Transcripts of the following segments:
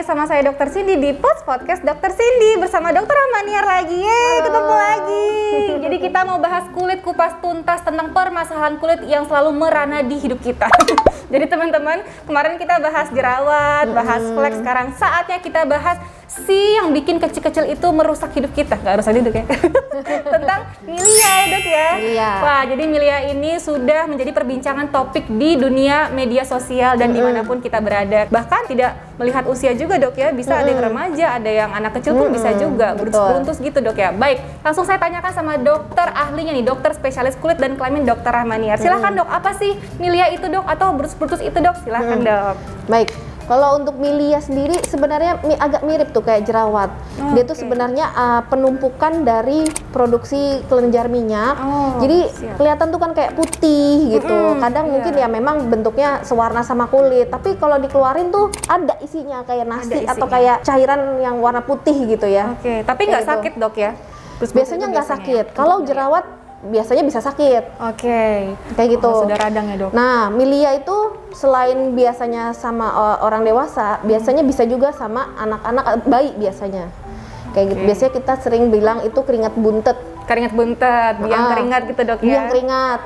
sama saya Dr. Cindy di Podcast Dr. Cindy bersama Dr. Rahmaniar lagi. Yeay, ketemu lagi. Jadi kita mau bahas kulit, kupas tuntas tentang permasalahan kulit yang selalu merana di hidup kita. Jadi teman-teman, kemarin kita bahas jerawat, bahas flek, sekarang saatnya kita bahas yang bikin kecil-kecil itu merusak hidup kita. Nggak rusak hidup ya. Tentang milia ya Dok ya. Iya. Wah, jadi milia ini sudah menjadi perbincangan topik di dunia media sosial dan dimanapun kita berada. Bahkan tidak melihat usia juga Dok ya, bisa ada yang remaja, ada yang anak kecil pun bisa juga, beruntus gitu Dok ya. Baik, langsung saya tanyakan sama dokter ahlinya nih, dokter spesialis kulit dan kelamin Dr. Rahmaniar. Silahkan Dok, apa sih milia itu Dok, atau brutus-brutus itu Dok? Silahkan Dok. Baik, kalau untuk milia sendiri sebenarnya agak mirip tuh kayak jerawat. Dia tuh sebenarnya penumpukan dari produksi kelenjar minyak. Jadi kelihatan tuh kan kayak putih gitu. Kadang mungkin ya memang bentuknya sewarna sama kulit, tapi kalau dikeluarin tuh ada isinya kayak nasi atau kayak cairan yang warna putih gitu ya. Oke, tapi nggak sakit Dok ya? Biasanya nggak sakit. Kalau jerawat biasanya bisa sakit. Oke. Kayak gitu. Sudah radang ya Dok. Nah, milia itu selain biasanya sama orang dewasa, biasanya bisa juga sama anak-anak, bayi biasanya. Kayak gitu. Biasanya kita sering bilang itu keringat buntet. Keringat buntet, biang keringat gitu Dok ya? Biang keringat.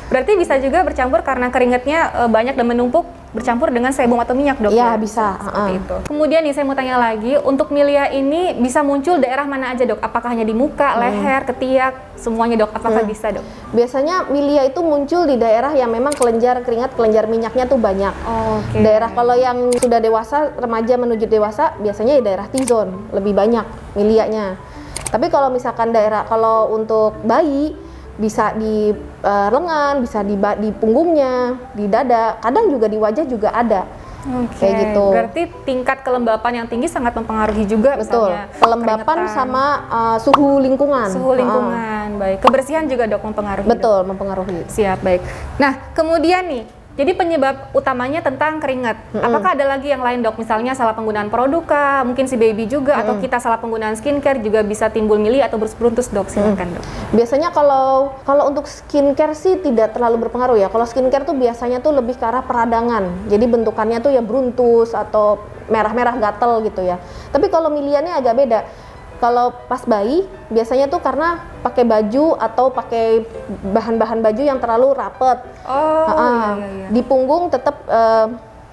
Berarti bisa juga bercampur karena keringatnya banyak dan menumpuk, bercampur dengan sebum atau minyak Dok Iya, ya? bisa. Seperti itu. Kemudian nih saya mau tanya lagi, untuk milia ini bisa muncul daerah mana aja Dok? Apakah hanya di muka, leher, ketiak, semuanya Dok? Apakah bisa Dok? Biasanya milia itu muncul di daerah yang memang kelenjar keringat, kelenjar minyaknya tuh banyak. Oke. Daerah kalau yang sudah dewasa, remaja menuju dewasa, biasanya di daerah T-zone lebih banyak milianya. Tapi kalau misalkan daerah, kalau untuk bayi bisa di lengan, bisa di punggungnya, di dada, kadang juga di wajah juga ada. Kayak gitu. Berarti tingkat kelembapan yang tinggi sangat mempengaruhi juga. Betul. Misalnya Kelembapan sama suhu lingkungan. Suhu lingkungan, baik. Kebersihan juga Dok mempengaruhi. Betul, Dok? mempengaruhi. Siap, baik. Nah, kemudian nih, jadi penyebab utamanya tentang keringat. Apakah ada lagi yang lain Dok? Misalnya salah penggunaan produk kah? Mungkin si baby juga, atau kita salah penggunaan skincare juga bisa timbul milia atau beruntus Dok? Silakan Dok. Biasanya kalau untuk skincare sih tidak terlalu berpengaruh ya. Kalau skincare tuh biasanya tuh lebih ke arah peradangan. Jadi bentukannya tuh ya beruntus atau merah-merah gatel gitu ya. Tapi kalau milianya agak beda. Kalau pas bayi biasanya tuh karena pakai baju atau pakai bahan-bahan baju yang terlalu rapet. Iya. Di punggung tetap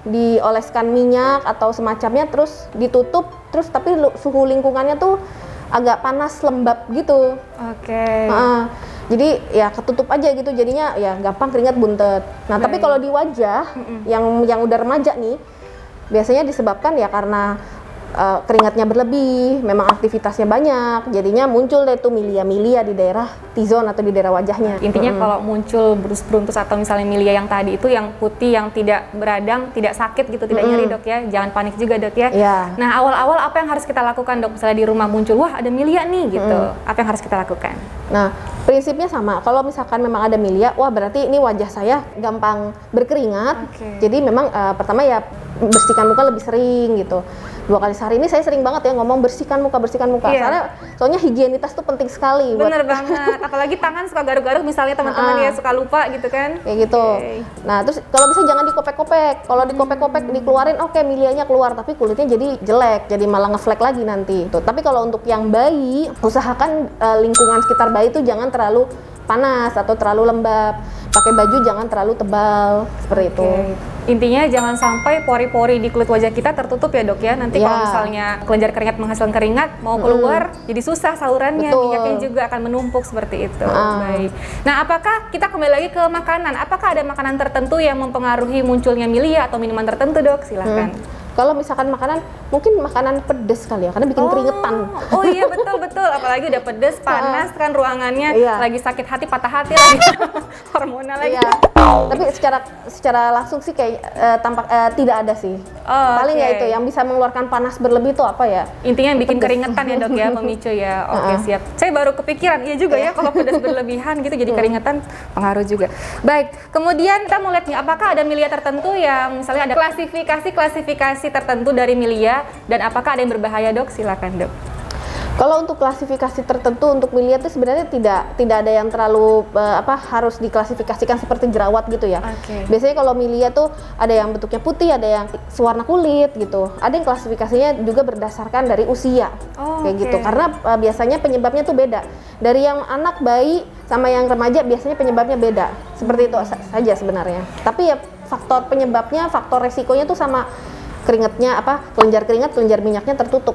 dioleskan minyak atau semacamnya, terus ditutup, terus tapi suhu lingkungannya tuh agak panas lembab gitu. Oke. Jadi ya ketutup aja gitu, jadinya ya gampang keringat buntet. Nah, tapi kalau di wajah yang udah remaja nih, biasanya disebabkan ya karena keringatnya berlebih, memang aktivitasnya banyak, jadinya muncul deh tuh milia-milia di daerah T-zone atau di daerah wajahnya. Intinya kalau muncul beruntus atau misalnya milia yang tadi itu yang putih, yang tidak beradang, tidak sakit gitu, tidak nyeri Dok ya, jangan panik juga Dok ya. Nah, awal-awal apa yang harus kita lakukan Dok? Misalnya di rumah muncul, wah ada milia nih gitu, apa yang harus kita lakukan? Nah, prinsipnya sama, kalau misalkan memang ada milia, wah berarti ini wajah saya gampang berkeringat. Jadi memang pertama ya bersihkan muka lebih sering gitu. 2 kali sehari. Ini saya sering banget ya ngomong bersihkan muka. Soalnya higienitas tuh penting sekali. Bener banget, apalagi tangan suka garuk-garuk misalnya teman-teman ya suka lupa gitu kan. Kayak gitu. Nah, terus kalau bisa jangan dikopek-kopek. Kalau dikopek-kopek dikeluarin, oke, milianya keluar, tapi kulitnya jadi jelek, jadi malah ngeflek lagi nanti. Tuh. Tapi kalau untuk yang bayi, usahakan lingkungan sekitar bayi tuh jangan terlalu panas atau terlalu lembab. Pakai baju jangan terlalu tebal, seperti itu. Intinya jangan sampai pori-pori di kulit wajah kita tertutup ya Dok ya. Nanti kalau misalnya kelenjar keringat menghasilkan keringat, mau keluar jadi susah salurannya. Minyaknya juga akan menumpuk seperti itu. Baik. Nah, apakah kita kembali lagi ke makanan? Apakah ada makanan tertentu yang mempengaruhi munculnya milia atau minuman tertentu Dok? Silahkan. Kalau misalkan makanan, mungkin makanan pedes kali ya, karena bikin keringetan. Oh iya, betul. Apalagi udah pedes, panas kan ruangannya, lagi sakit hati, patah hati lagi, hormonal lagi. Tapi secara langsung sih kayak tampak tidak ada sih. Paling ya itu yang bisa mengeluarkan panas berlebih itu apa ya? Intinya yang bikin keringetan ya Dok ya, memicu ya. Oke, siap. Saya baru kepikiran, iya juga ya kalau pedas berlebihan gitu jadi keringetan, pengaruh juga. Baik, kemudian kita mau lihat nih, apakah ada milia tertentu yang misalnya ada klasifikasi tertentu dari milia, dan apakah ada yang berbahaya Dok? Silakan Dok. Kalau untuk klasifikasi tertentu untuk milia itu sebenarnya tidak ada yang terlalu harus diklasifikasikan seperti jerawat gitu ya. Biasanya kalau milia tuh ada yang bentuknya putih, ada yang sewarna kulit gitu. Ada yang klasifikasinya juga berdasarkan dari usia kayak gitu. Karena biasanya penyebabnya tuh beda. Dari yang anak, bayi sama yang remaja biasanya penyebabnya beda. Seperti itu saja sebenarnya. Tapi ya faktor penyebabnya, faktor resikonya tuh sama keringatnya kelenjar keringat, kelenjar minyaknya tertutup.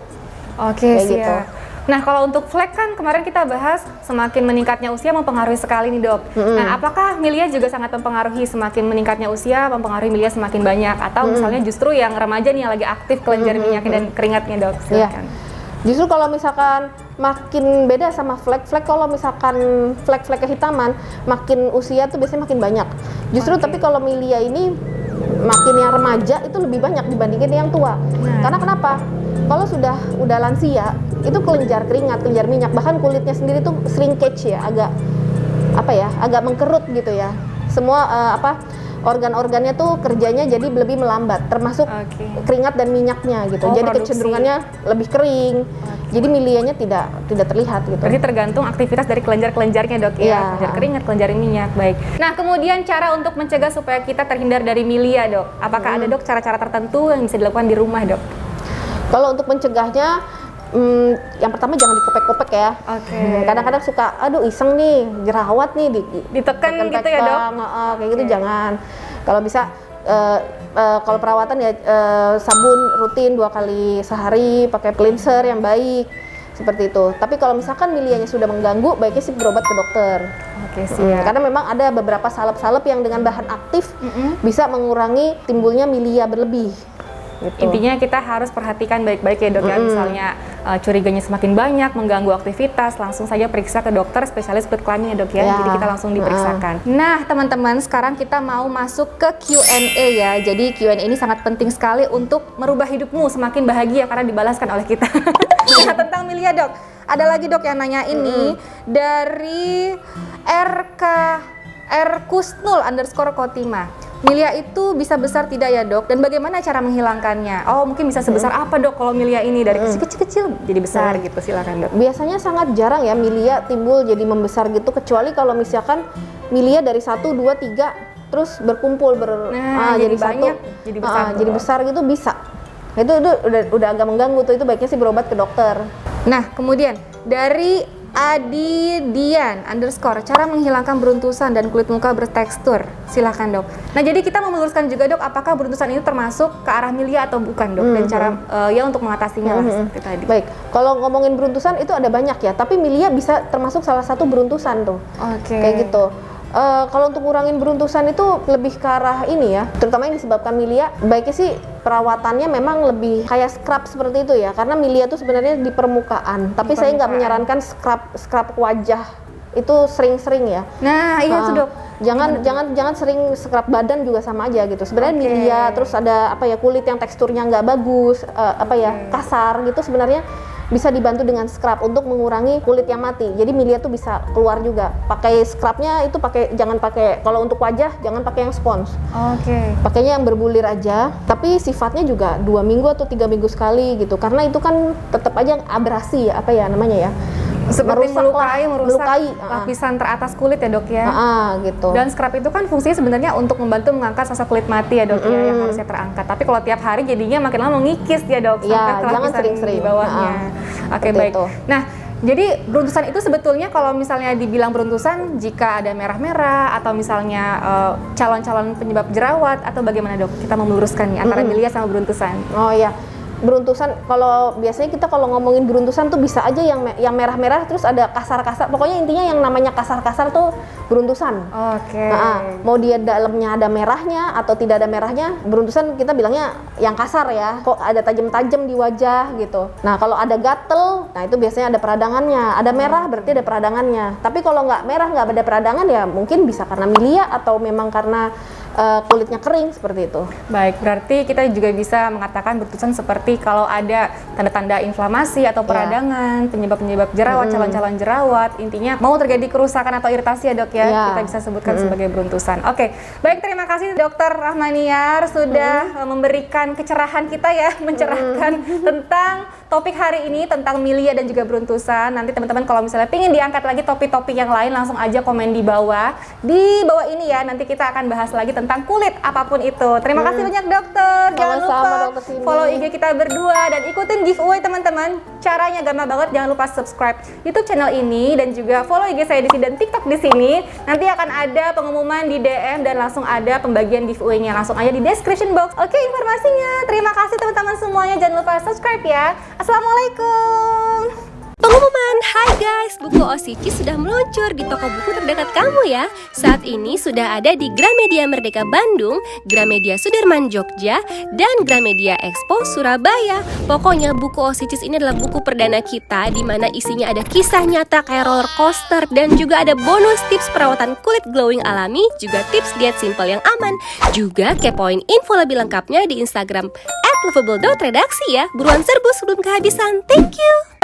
Siap. Gitu. Nah, kalau untuk flek kan kemarin kita bahas semakin meningkatnya usia mempengaruhi sekali nih, Dok. Nah, apakah milia juga sangat mempengaruhi, semakin meningkatnya usia mempengaruhi milia semakin banyak, atau misalnya justru yang remaja nih yang lagi aktif kelenjar minyaknya dan keringatnya, Dok? Silakan. Justru kalau misalkan makin beda sama flek, kalau misalkan flek kehitaman, makin usia tuh biasanya makin banyak. Justru tapi kalau milia ini makin yang remaja itu lebih banyak dibandingin yang tua. Karena kenapa? Kalau udah lansia, itu kelenjar keringat, kelenjar minyak, bahkan kulitnya sendiri tuh shrinkage ya, agak mengkerut gitu ya. Semua organ-organnya tuh kerjanya jadi lebih melambat, termasuk keringat dan minyaknya gitu. Jadi kecenderungannya lebih kering. Jadi milianya tidak terlihat gitu. Berarti tergantung aktivitas dari kelenjar-kelenjarnya, Dok ya. Kelenjar keringat, kelenjar minyak. Baik. Nah, kemudian cara untuk mencegah supaya kita terhindar dari milia, Dok. Apakah ada, Dok, cara-cara tertentu yang bisa dilakukan di rumah, Dok? Kalau untuk mencegahnya, yang pertama jangan dikopek-kopek ya. Kadang-kadang suka, aduh iseng nih, jerawat nih, ditekan gitu ya, Dok? Kayak gitu jangan. Kalau bisa, kalau perawatan ya sabun rutin 2 kali sehari, pakai cleanser yang baik, seperti itu. Tapi kalau misalkan milianya sudah mengganggu, baiknya sih berobat ke dokter. Siap. Karena memang ada beberapa salep-salep yang dengan bahan aktif bisa mengurangi timbulnya milia berlebih. Gitu. Intinya kita harus perhatikan baik-baik ya, Dok ya. Misalnya curiganya semakin banyak, mengganggu aktivitas, langsung saja periksa ke dokter spesialis kulit kelamin ya, Dok ya. Jadi kita langsung diperiksakan. Nah, teman-teman, sekarang kita mau masuk ke Q&A ya. Jadi Q&A ini sangat penting sekali untuk merubah hidupmu semakin bahagia karena dibalaskan oleh kita. Nah, tentang milia, Dok. Ada lagi, Dok, yang nanya ini dari @Kusnul_Kotima. Milia itu bisa besar tidak ya, Dok? Dan bagaimana cara menghilangkannya? Mungkin bisa sebesar apa, Dok, kalau milia ini dari kecil-kecil jadi besar gitu? Silakan, Dok. Biasanya sangat jarang ya milia timbul jadi membesar gitu, kecuali kalau misalkan milia dari 1, 2, 3 terus berkumpul jadi banyak, jadi besar gitu bisa. Itu udah agak mengganggu tuh, itu baiknya sih berobat ke dokter. Nah, kemudian dari Adidian_, cara menghilangkan beruntusan dan kulit muka bertekstur. Silahkan, Dok. Nah, jadi kita mau meluruskan juga, Dok, apakah beruntusan ini termasuk ke arah milia atau bukan, Dok? Dan cara untuk mengatasinya lah seperti tadi. Baik, kalau ngomongin beruntusan itu ada banyak ya, tapi milia bisa termasuk salah satu beruntusan tuh. Kayak gitu. Kalau untuk ngurangin beruntusan itu lebih ke arah ini ya, terutama yang disebabkan milia, baiknya sih perawatannya memang lebih kayak scrub seperti itu ya, karena milia itu sebenarnya di permukaan. Tapi saya nggak menyarankan scrub wajah itu sering-sering ya. Nah, iya tuh, Dok. Jangan sering scrub badan juga sama aja gitu. Sebenarnya milia, terus ada kulit yang teksturnya nggak bagus, kasar gitu, sebenarnya bisa dibantu dengan scrub untuk mengurangi kulit yang mati. Jadi milia tuh bisa keluar juga. Pakai scrubnya itu jangan pakai, kalau untuk wajah jangan pakai yang spons. Pakainya yang berbulir aja. Tapi sifatnya juga 2 minggu atau 3 minggu sekali gitu. Karena itu kan tetap aja abrasi ya, seperti merusak melukai lapisan teratas kulit ya, Dok ya. Gitu. Dan scrub itu kan fungsinya sebenarnya untuk membantu mengangkat sasa kulit mati ya, Dok ya, yang harusnya terangkat. Tapi kalau tiap hari jadinya makin lama mengikis ya, Dok, sampai ke lapisan sering-sering di bawahnya. Baik. Itu. Nah, jadi beruntusan itu sebetulnya kalau misalnya dibilang beruntusan jika ada merah-merah atau misalnya calon-calon penyebab jerawat atau bagaimana, Dok? Kita mau meluruskan nih antara milia sama beruntusan. Beruntusan, kalau biasanya kita kalau ngomongin beruntusan tuh bisa aja yang merah-merah terus ada kasar-kasar. Pokoknya intinya yang namanya kasar-kasar tuh beruntusan. Mau dia dalamnya ada merahnya atau tidak ada merahnya, beruntusan kita bilangnya yang kasar ya. Kok ada tajam-tajam di wajah gitu. Nah, kalau ada gatel, nah itu biasanya ada peradangannya. Ada merah berarti ada peradangannya. Tapi kalau nggak merah, nggak ada peradangan ya mungkin bisa karena milia atau memang karena kulitnya kering seperti itu. Baik, berarti kita juga bisa mengatakan beruntusan seperti Tapi kalau ada tanda-tanda inflamasi atau peradangan, penyebab-penyebab jerawat, calon-calon jerawat, intinya mau terjadi kerusakan atau iritasi ya dok ya, kita bisa sebutkan sebagai beruntusan. Oke, baik, terima kasih Dokter Rahmaniar sudah memberikan kecerahan kita ya, mencerahkan tentang topik hari ini tentang milia dan juga beruntusan. Nanti teman-teman kalau misalnya ingin diangkat lagi topik-topik yang lain, langsung aja komen di bawah. Di bawah ini ya, nanti kita akan bahas lagi tentang kulit apapun itu. Terima kasih banyak dokter. Jangan lupa follow IG kita berdua dan ikutin giveaway teman-teman. Caranya gampang banget, jangan lupa subscribe YouTube channel ini dan juga follow IG saya di sini dan TikTok di sini. Nanti akan ada pengumuman di DM dan langsung ada pembagian giveaway-nya. Langsung aja di description box. Oke, informasinya. Terima kasih teman-teman semuanya. Jangan lupa subscribe ya. Assalamualaikum. Pengumuman, hai guys, buku Osici sudah meluncur di toko buku terdekat kamu ya. Saat ini sudah ada di Gramedia Merdeka Bandung, Gramedia Sudirman Jogja, dan Gramedia Expo Surabaya. Pokoknya buku Osicis ini adalah buku perdana kita di mana isinya ada kisah nyata kayak roller coaster dan juga ada bonus tips perawatan kulit glowing alami, juga tips diet simple yang aman. Juga kepoin info lebih lengkapnya di Instagram @lovable.redaksi ya. Buruan serbu sebelum kehabisan. Thank you.